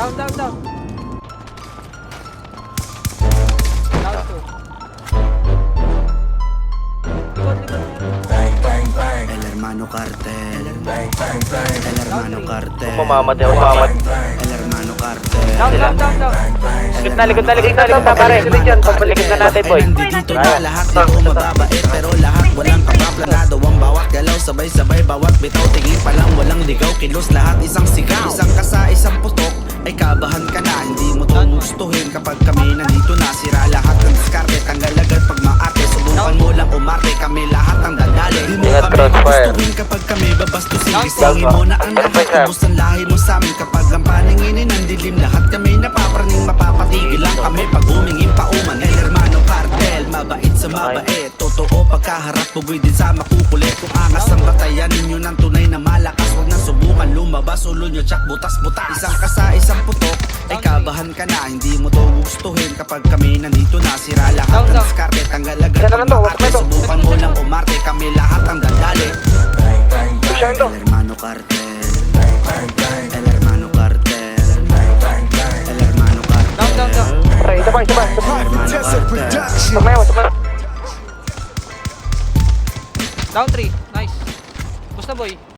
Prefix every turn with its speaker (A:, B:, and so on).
A: Down. Down 2. Likod.
B: El hermano cartel. El hermano cartel.
C: Mamamatay ako, mamamatay.
B: El hermano cartel.
A: Down.
C: Likod na, pare. Papalikod na natin, boy.
B: Nandito na lahat, di ko mababait. Pero lahat walang kapaplanado. Ang bawat galaw, sabay-sabay. Bawat bitaw, tingin pa lang walang ligaw. Kilos lahat, isang sigaw. Isang kasa, isang putok. Ay kabahan ka na, hindi mo to gustuhin. Kapag kami nandito na, sira lahat ng diskarte. Tanggal agad pag maarte. Subukan mo lang umarte, kami lahat ang dadali. Di mo kami gustuhin kapag kami babastusin. Gisingin mo na ang lahat, ubos ang lahi mo sa amin. Kapag ang paninginin ang dilim, lahat kami napapraning. Mapapatigil lang kami pag humingin pa uman. El hermano cartel, mabait sa mabait. Totoo pagkaharap, bugoy din sa makukulit. Kung angas ang batayan ninyo ng tunay na malakas, huwag na subukan lumabas, ulo nyo tsak butas-butas. Isang kasa, isang putok, ay kabahan ka na, hindi mo to gustuhin. Kapag kami nandito na, sira lahat ng diskarte. Tanggal agad ang maarte, subukan mo lang umarte. Kami lahat ang dadali. El hermano cartel. El hermano cartel. El hermano cartel.
A: Down.
C: Isa pa.
B: El hermano cartel.
C: Tumayo.
A: Down 3. Nice. Basta boy.